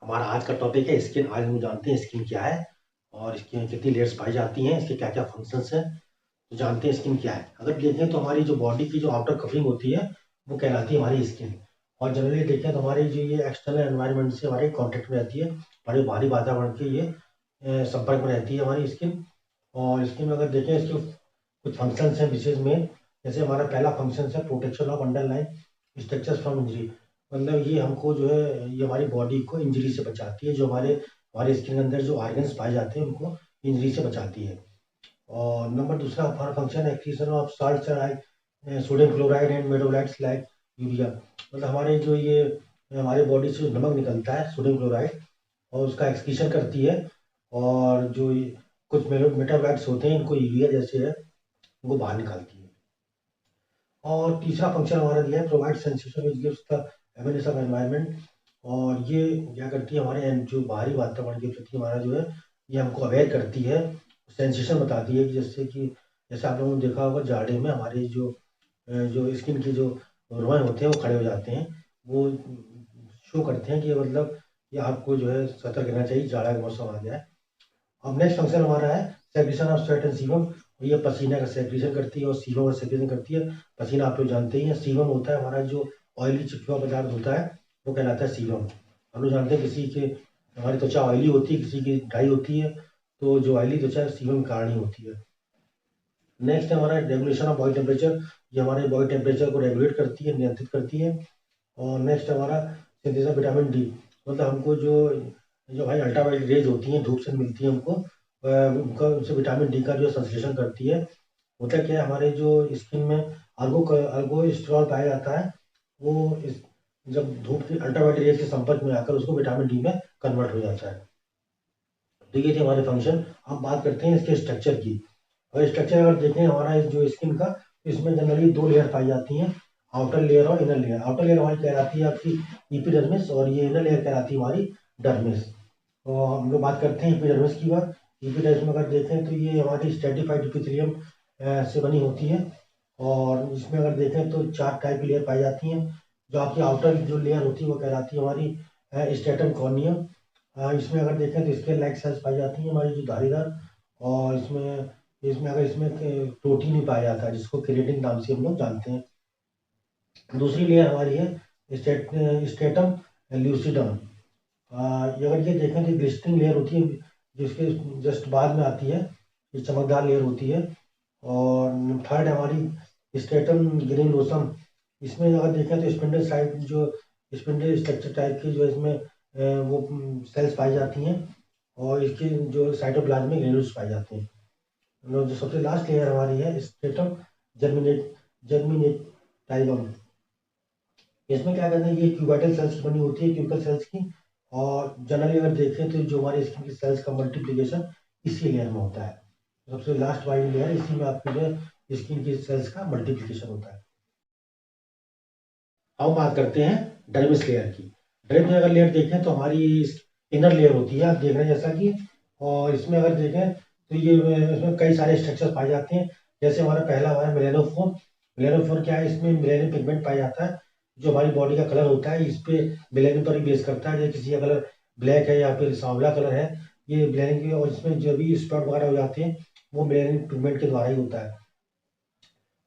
हमारा आज का टॉपिक है स्किन। आज हम जानते हैं स्किन क्या है और इसकी कितनी लेयर्स पाई जाती हैं, इसके क्या क्या फंक्शंस हैं। तो जानते हैं स्किन क्या है। अगर देखें तो हमारी जो बॉडी की जो आउटर कवरिंग होती है वो कहलाती है हमारी स्किन। और जनरली देखें तो हमारी जो ये एक्सटर्नल एनवायरनमेंट से हमारे कॉन्टेक्ट में रहती है, हमारे बाहरी वातावरण के ये संपर्क में रहती है हमारी स्किन। और स्किन में अगर देखें इसके कुछ फंक्शंस हैं विशेष में। जैसे हमारा पहला फंक्शन है protection of underline structures from injury. मतलब ये हमको जो है ये हमारी बॉडी को इंजरी से बचाती है। जो हमारे हमारे स्किन के अंदर जो ऑर्गन्स पाए जाते हैं उनको इंजरी से बचाती है। और नंबर दूसरा हमारा फंक्शन है excretion of salt like sodium chloride and metabolites like urea. मतलब हमारे जो ये हमारे बॉडी से जो नमक निकलता है सोडियम क्लोराइड और उसका एक्सक्रीशन करती है। और जो कुछ मेटाबोलाइट्स होते हैं इनको यूरिया जैसे है उनको बाहर निकालती है। और तीसरा फंक्शन हमारा दिया है provide sensation which gives the awareness of environment. और ये क्या करती है हमारे जो बाहरी वातावरण के प्रति हमारा जो है ये हमको अवेयर करती है, सेंसेशन बताती है कि जैसे आप लोगों ने देखा होगा जाड़े में हमारे जो स्किन के जो रोए होते हैं वो खड़े हो जाते हैं। वो शो करते हैं कि मतलब ये आपको जो है सतर्क रहना चाहिए, जाड़ा का मौसम आ गया है। अब नेक्स्ट फंक्शन हमारा है secretion of sweat and sebum. और ये पसीना का सेक्रेशन करती है और सीबम का सेक्रेशन करती है। पसीना आप लोग जानते ही हैं। सीबम होता है हमारा जो ऑयली चिपचिपा पदार्थ होता है वो कहलाता है सीबम। हम लोग जानते हैं किसी के हमारी त्वचा ऑयली होती है, किसी की ड्राई होती है। तो जो ऑयली त्वचा सीबम के कारण ही होती है। नेक्स्ट है हमारा रेगुलेशन ऑफ बॉडी टेम्परेचर। ये हमारे बॉडी टेम्परेचर को रेगुलेट करती है, नियंत्रित करती है। और नेक्स्ट हमारा सिंथेसिस ऑफ विटामिन डी। मतलब हमको जो जो भाई अल्ट्रावायलेट रेज होती हैं धूप से मिलती है हमको, उनका उनसे विटामिन डी का जो संश्लेषण करती है। होता क्या है हमारे जो स्किन में अल्गोस्टेरॉल पाया जाता है वो जब धूप की अल्ट्रावायलेट रेज के संपर्क में आकर उसको विटामिन डी में कन्वर्ट हो जाता है। तो ये थे हमारे फंक्शन। अब बात करते हैं इसके स्ट्रक्चर की। और स्ट्रक्चर अगर देखें हमारा इस जो स्किन का, इसमें जनरली दो लेयर पाई जाती हैं, आउटर लेयर और इनर लेयर। आउटर लेयर हमारी कहलाती है आपकी इपिडर्मिस और ये इनर लेयर कहलाती है हमारी डर्मिस। तो हम लोग बात करते हैं इपिडर्मिस की बात। इपिडर्मिस में अगर देखें तो ये हमारी स्ट्रेटिफाइड इपिथेलियम से बनी होती है। और इसमें अगर देखें तो चार टाइप की लेयर पाई जाती हैं। जो आपकी आउटर जो लेयर होती है वो कहलाती है हमारी स्ट्रेटम कॉर्नियम। इसमें अगर देखें तो स्केल लाइक सेल्स पाई जाती हैं हमारी जो धारीदार। और इसमें इसमें अगर इसमें प्रोटीन भी पाया जाता है जिसको केरेटिन नाम से हम लोग जानते हैं। दूसरी लेयर हमारी है स्टेटम ल्यूसिडम। अगर ये देखें तो ग्लिस्टरिंग लेयर होती है जिसके जस्ट बाद में आती है, ये चमकदार लेयर होती है। और थर्ड हमारी स्टेटम ग्रेनुलोसम। इसमें अगर देखें तो स्पिंडल साइड जो स्पिंडल स्ट्रक्चर टाइप की जो इसमें वो सेल्स पाई जाती हैं। और इसके जो साइटोप्लाज्मिक ग्रेन्यूल्स पाए जाते हैं। जो सबसे लास्ट लेयर हमारी है स्ट्रेटम जर्मिनेटाइवम। इसमें क्या कहते हैं ये क्यूबाइटल सेल्स की बनी होती है, क्यूबिकल सेल्स की। और जनरली अगर देखें तो जो हमारे स्किन की सेल्स का मल्टीप्लिकेशन इसी लेयर में होता है। सबसे लास्ट वाली लेयर इसी में आपकी जो स्किन की सेल्स का मल्टीप्लिकेशन होता है। अब बात करते हैं डर्मिस लेयर की। डर्मिस में अगर लेयर देखें तो हमारी इनर लेयर होती है, आप देख रहे हैं जैसा कि। और इसमें अगर देखें तो ये इसमें कई सारे स्ट्रक्चर्स पाए जाते हैं। जैसे हमारा मेलेनोफोर। मेलेनोफोर क्या है, इसमें मेलेनिन पिगमेंट पाया जाता है जो हमारी बॉडी का कलर होता है इस पे मेलेनिन पर ही बेस करता है। जैसे किसी का कलर ब्लैक है या फिर सांवला कलर है, ये मेलेनिन की। और इसमें जो भी स्पॉट वगैरह हो जाते हैं वो मेलेनिन पिगमेंट के द्वारा ही होता है।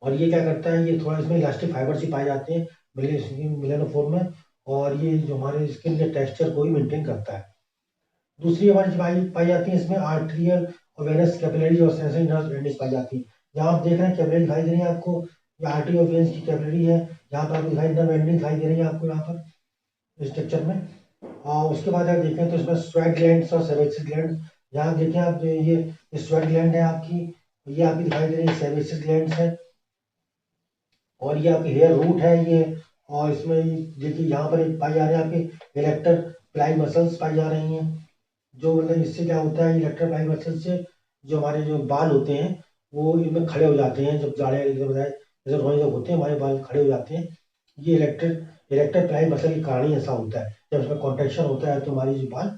और ये क्या करता है, ये थोड़ा इसमें इलास्टिक फाइबर्स ही पाए जाते हैं मेलेनोफोर में। और ये जो हमारे स्किन के टेक्सचर को ही मेंटेन करता है। दूसरी हमारी पाई जाती है इसमें आर्ट्रियल और वेनस कैपिलरीज और सेंसरी नर्व एंडिंग्स पाई जाती है। यहाँ आप देख रहे हैं कैपिलरी दिखाई दे रही है आपको, ये आर्टरी और वेन्स की कैपिलरी है। यहाँ पर आपको दिखाई नर्व एंडिंग दिखाई दे रही है आपको यहाँ पर स्ट्रक्चर में। और उसके बाद अगर देखें तो इसमें स्वेट ग्लैंड्स और सेबेसिस ग्लैंड। यहाँ देखें आप ये स्वेट ग्लैंड है आपकी, ये आपकी दिखाई दे रही है सेबेसिस ग्लैंड है। और ये आपकी हेयर रूट है ये। और इसमें देखिए यहाँ पर एक पाई जा रही है आपकी इलेक्टर प्लाई मसल्स पाई जा रही हैं। जो मतलब इससे क्या होता है इलेक्टर प्लाई मसल्स से जो हमारे जो बाल होते हैं वो इनमें खड़े हो जाते हैं। जब जाड़े जैसे रोए जब होते हैं हमारे बाल खड़े हो जाते हैं, ये इलेक्टर प्लाई मसल के कारण ही ऐसा होता है। जब उसमें कॉन्ट्रेक्शन होता है तो हमारी जो बाल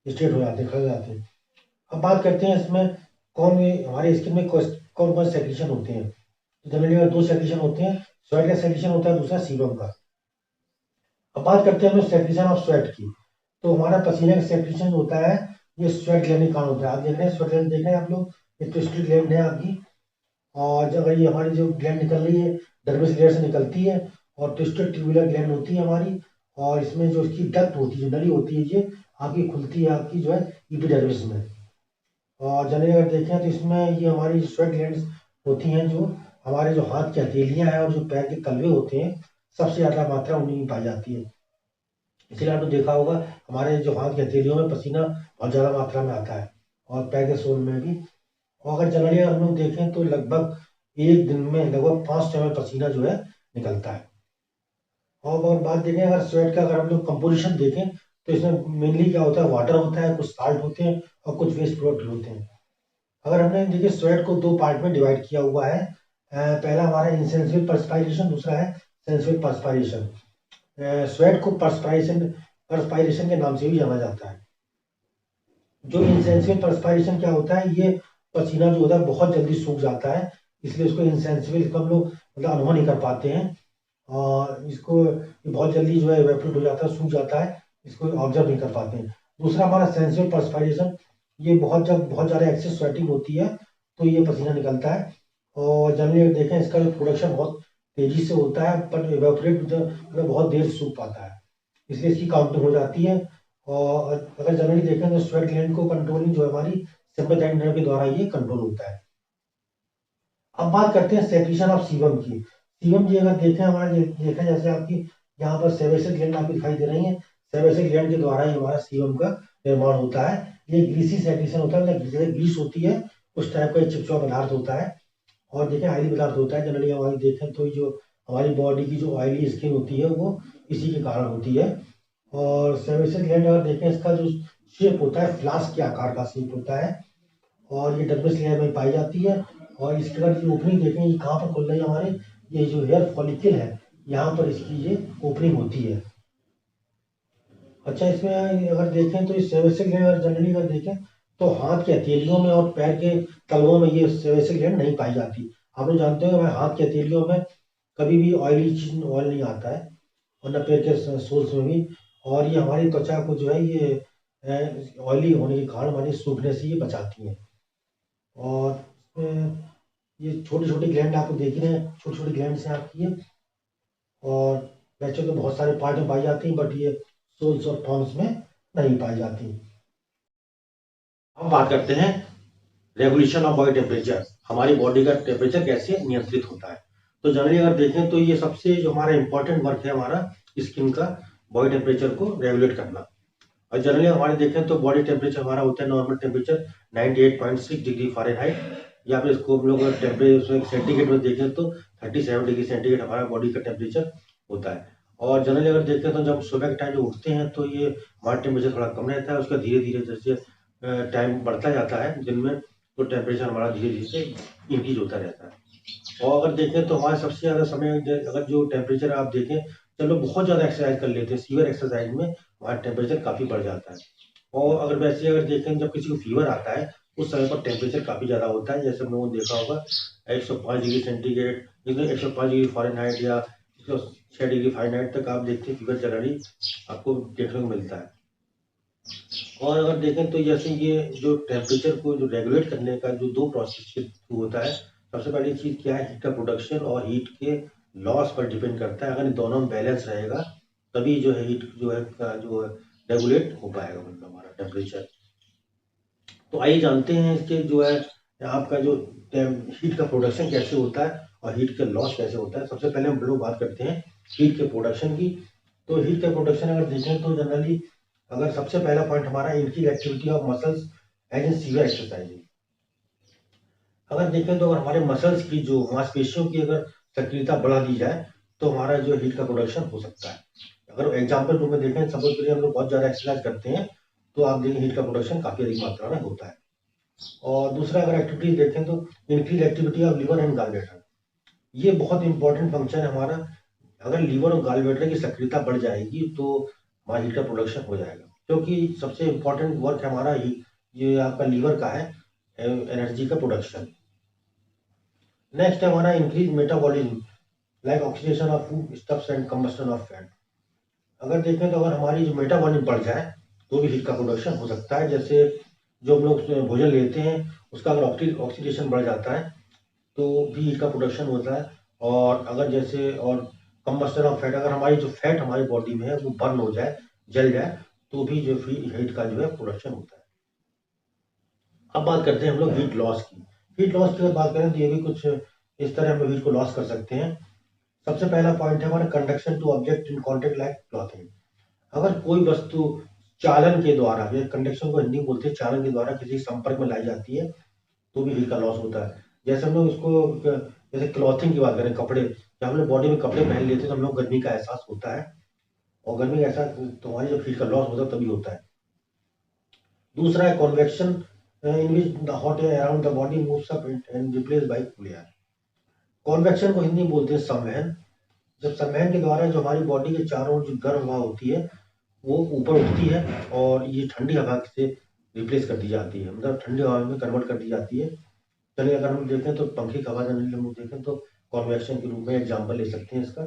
स्ट्रेट हो जाते हैं, खड़े हो जाते हैं। अब बात करते हैं इसमें हमारे स्किन में कौन कौन सेक्रेशन होते हैं। जनरली दो सेक्रेशन होते हैं, स्वेट का सेक्रेशन होता है, दूसरा सीबम का। अब बात करते हैं हम सेक्रेशन ऑफ स्वेट की। तो हमारा पसीने का सेक्रेशन होता है, ये स्वेट ग्लैंड के कारण होता है। आप देख रहे हैं स्वेट ग्लैंड, देख रहे हैं आप लोग, ये ट्विस्टेड ग्लैंड है आपकी। और अगर ये हमारी जो ग्लैंड निकल रही है डर्मिस लेयर से निकलती है, और ट्विस्टेड ट्यूबुलर ग्लैंड होती है हमारी, और इसमें जो इसकी डक्ट होती है, जो नली होती है, ये आपकी खुलती है आपकी जो है एपिडर्मिस में। और जनरली अगर देखें तो इसमें ये हमारी स्वेट ग्लैंड्स होती हैं, जो हमारे जो हाथ की हथेलियां हैं और जो पैर के तलवे होते हैं, सबसे ज़्यादा मात्रा उन्हीं में पाई जाती है। इसलिए आपने देखा होगा हमारे जो हाथ की हथेलियों में पसीना बहुत ज़्यादा मात्रा में आता है, और पैर के सोल में भी। और अगर जनरली हम लोग देखें तो लगभग एक दिन में लगभग 5 ml पसीना जो है निकलता है। और अगर बात देखें, अगर स्वेट का अगर हम लोग कंपोजिशन देखें तो इसमें मेनली क्या होता है, वाटर होता है, कुछ साल्ट होते हैं और कुछ वेस्ट प्रोडक्ट होते हैं। अगर हमने देखिए स्वेट को 2 पार्ट में डिवाइड किया हुआ है, पहला हमारा इंसेंसिबल पर्सपायरेशन, दूसरा है सेंसिबल पर्सपायरेशन। स्वेट को पर्सपायरेशन पर्सपायरेशन के नाम से भी जाना जाता है। जो इंसेंसिबल पर्सपायरेशन क्या होता है, ये पसीना जो होता है बहुत जल्दी सूख जाता है, इसलिए इसको इंसेंसिबल हम लोग मतलब अनुभव नहीं कर पाते हैं, और इसको ये बहुत जल्दी जो है इवेपोरेट हो जाता है, सूख जाता है, इसको ऑब्जर्व नहीं कर पाते हैं। दूसरा हमारा सेंसिबल पर्सपायरेशन, ये जब बहुत ज़्यादा एक्सेस स्वेटिंग होती है तो ये पसीना निकलता है, और जनरली देखें इसका जो प्रोडक्शन बहुत तेजी से होता है, बट इवेपोरेट मतलब बहुत देर से सूख पाता है, इसलिए इसकी काउंटिंग हो जाती है। और अगर जनरली देखें तो स्वेट ग्लैंड को कंट्रोलिंग जो है हमारी सिंपैथेटिक नर्व के द्वारा ये कंट्रोल होता है। अब बात करते हैं सेक्रेशन ऑफ सीबम की। सीबम जी अगर देखें हमारा देखा, जैसे आपकी यहाँ पर सेबेसिक ग्लैंड आपको दिखाई दे रही है, सेबेसिक ग्लैंड के द्वारा ही हमारा सीबम का निर्माण होता है। ये ग्रीसी सेक्रेशन होता है, मतलब जैसे ग्रीस होती है उस टाइप का एक चिपचिपा पदार्थ होता है, और देखें ऑयली पदार्थ होता है। जनरली हमारी देखें तो जो हमारी बॉडी की जो ऑयली स्किन होती है वो इसी के कारण होती है। और सेबेसिक ग्लैंड अगर देखें, इसका जो शेप होता है फ्लास्क के आकार का शेप होता है, और ये डर्मिस लेयर में पाई जाती है। और इसके बाद ये ओपनिंग देखें, ये कहाँ पर खुल रही है हमारे, ये जो हेयर फॉलिकल है यहाँ पर इसकी ये ओपनिंग होती है। अच्छा, इसमें अगर देखें तो इस सेबेसिक ग्लैंड अगर जनरली अगर देखें तो हाथ के हथेलियों में और पैर के तलवों में ये सेबेसिक ग्लैंड नहीं पाई जाती। आप लोग जानते हो हाथ के हथेलियों में कभी भी ऑयली चीज ऑयल नहीं आता है, और न पैर के सोल्स में भी। और ये हमारी त्वचा को जो है ये ऑयली होने के कारण हमारी सूखने से ये बचाती हैं। और ये छोटी छोटी ग्लैंड आपको देख रहे हैं, छोटी छोटी ग्लैंड हैं आपकी ये, और वैसे तो बहुत सारे पार्ट में पाई जाती हैं, बट ये सोल्स और थॉर्म्स में नहीं पाई जाती। अब बात करते हैं रेगुलेशन ऑफ बॉडी टेम्परेचर, हमारी बॉडी का टेम्परेचर कैसे नियंत्रित होता है। तो जनरली अगर देखें तो ये सबसे जो हमारा इंपॉर्टेंट वर्क है हमारा स्किन का, बॉडी टेम्परेचर को रेगुलेट करना। और जनरली हमारे देखें तो बॉडी टेम्परेचर हमारा होता है नॉर्मल टेम्परेचर 98.6 डिग्री फ़ारेनहाइट, या फिर इसको हम लोग टेम्परेचर सेंटीग्रेड में देखें तो 37 डिग्री सेंटीग्रेड हमारा बॉडी का टेम्परेचर होता है। और जनरली अगर देखें तो जब सुबह के टाइम जो उठते हैं तो ये हमारा टेम्परेचर थोड़ा कम रहता है, उसका धीरे धीरे जैसे टाइम बढ़ता जाता है दिन में, तो टेम्परेचर हमारा धीरे धीरे इंक्रीज होता रहता है। और अगर देखें तो हमारे सबसे ज़्यादा समय अगर जो टेम्परेचर आप देखें, चलो बहुत ज़्यादा एक्सरसाइज कर लेते हैं, सीवियर एक्सरसाइज में हमारा टेम्परेचर काफ़ी बढ़ जाता है। और अगर वैसे अगर देखें जब किसी को फीवर आता है उस समय पर टेम्परेचर काफ़ी ज़्यादा होता है, जैसे हम लोगों ने देखा होगा 105 डिग्री सेंटीग्रेड, 105 डिग्री फ़ारेनहाइट या 106 डिग्री फ़ारेनहाइट तक आप देखते हैं फीवर जनरली आपको देखने को मिलता है। और अगर देखें तो जैसे ये जो टेम्परेचर को जो रेगुलेट करने का जो 2 प्रोसेस के थ्रू होता है, सबसे पहली चीज़ क्या है, हीट का प्रोडक्शन और हीट के लॉस पर डिपेंड करता है। अगर इन दोनों में बैलेंस रहेगा तभी जो है हीट जो है जो रेगुलेट हो पाएगा मतलब हमारा टेम्परेचर। तो आइए जानते हैं इसके जो है आपका जो हीट का प्रोडक्शन कैसे होता है और हीट का लॉस कैसे होता है। सबसे पहले हम लोग बात करते हैं हीट के प्रोडक्शन की। तो हीट का प्रोडक्शन अगर देखें तो जनरली अगर सबसे पहला पॉइंट हमारा increase activity of muscles as in severe exercising. अगर देखें तो अगर हमारे मसल्स की जो मांसपेशियों की अगर सक्रियता बढ़ा दी जाए तो हमारा जो हीट का प्रोडक्शन हो सकता है। अगर एग्जाम्पल रूप में देखें, सपोज करिए हम लोग बहुत ज़्यादा एक्सरसाइज करते हैं तो आप देखें हीट का प्रोडक्शन काफ़ी अधिक मात्रा में होता है। और दूसरा अगर एक्टिविटीज देखें तो increase activity of liver and gallbladder, ये बहुत इंपॉर्टेंट फंक्शन है हमारा। अगर लीवर और गॉलब्लैडर की सक्रियता बढ़ जाएगी तो हमारा हीट का प्रोडक्शन हो जाएगा, क्योंकि सबसे इंपॉर्टेंट वर्क है हमारा ये आपका लीवर का है एनर्जी का प्रोडक्शन। नेक्स्ट है हमारा increase metabolism like oxidation of food stuffs and combustion of fat. अगर देखें तो अगर हमारी जो मेटाबॉलिज्म बढ़ जाए तो भी हीट का प्रोडक्शन हो सकता है। जैसे जो हम लोग भोजन लेते हैं उसका अगर ऑक्सीडेशन बढ़ जाता है तो भी हीट का प्रोडक्शन होता है। और अगर जैसे और कंबस्शन ऑफ फैट, अगर हमारी जो फैट हमारी बॉडी में है वो बर्न हो जाए, जल जाए, तो भी जो हीट का जो है प्रोडक्शन होता है। अब बात करते हैं हम लोग हीट लॉस की। हीट लॉस की अगर बात करें तो ये भी कुछ इस तरह हम लोग हीट को लॉस कर सकते हैं। सबसे पहला पॉइंट है हमारा conduction to object in contact like clothing. अगर कोई वस्तु चालन के द्वारा, ये कंडक्शन को हिंदी में बोलते हैं, चालन के द्वारा किसी संपर्क में लाई जाती है तो भी हीट का लॉस होता है। जैसे हम लोग इसको जैसे क्लॉथिंग की बात करें, कपड़े, जब हम लोग बॉडी में कपड़े पहन लेते हैं तो हम लोग गर्मी का एहसास होता है, और गर्मी का एहसास तो हमारी जब हीट का लॉस होता है तभी होता है। दूसरा है convection in which the hot air around the body moves up and replace by cool air. Convection को हिंदी में बोलते हैं संवहन। जब संवहन के द्वारा जो हमारी बॉडी के चारों ओर जो गर्म हवा होती है वो ऊपर उठती है और ये ठंडी हवा से रिप्लेस कर दी जाती है, मतलब ठंडी हवा में कन्वर्ट कर दी जाती है। चलिए अगर हम देखें तो पंखे की हवा जनरली हम देखें तो कॉन्वेक्शन के रूप में एग्जाम्पल ले सकते हैं इसका।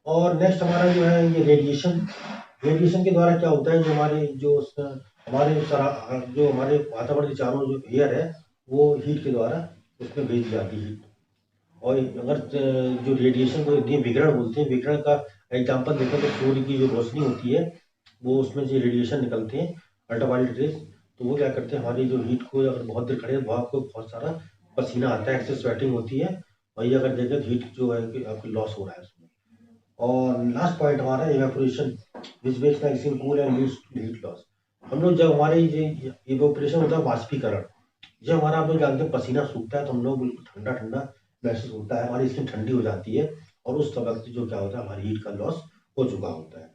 और नेक्स्ट हमारा जो है ये रेडिएशन। रेडिएशन के द्वारा क्या होता है, जो हमारे जो हमारे वातावरण के चारों जो एयर है वो हीट के द्वारा उसमें भेज जाती है हीट। और अगर जो रेडिएशन को हिंदी में विकिरण बोलते हैं, विकिरण का एग्जाम्पल देखें तो सूर्य की जो रोशनी होती है वो उसमें जो रेडिएशन निकलते हैं अल्ट्रावायलेट रेज, तो वो क्या करते हैं हमारी जो हीट को, अगर बहुत देर खड़े हैं तो आपको बहुत सारा पसीना आता है, एक्सेस स्वेटिंग होती है, और ये अगर देखें तो हीट जो है कि आपकी लॉस हो रहा है उसमें। और लास्ट पॉइंट हमारा evaporation which makes the icing cool and leads to heat loss. हम लोग जब हमारे ये इवेपोरेशन होता है वाष्पीकरण, जब हमारा आप लोग जानते हैं पसीना सूखता है तो हम लोग बिल्कुल ठंडा ठंडा महसूस होता है, हमारी स्किन ठंडी हो जाती है, और उस वक्त जो क्या होता है हमारी हीट का लॉस हो चुका होता है।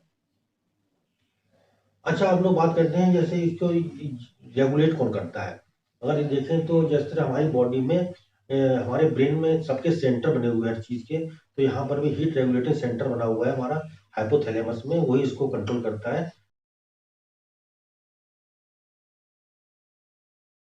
अच्छा, हम लोग बात करते हैं जैसे इसको रेगुलेट कौन करता है। अगर ये देखें तो जिस तरह हमारी बॉडी में हमारे ब्रेन में सबके सेंटर बने हुए हैं हर चीज के, तो यहाँ पर भी हीट रेगुलेटिंग सेंटर बना हुआ है हमारा हाइपोथैलेमस में, वही इसको कंट्रोल करता है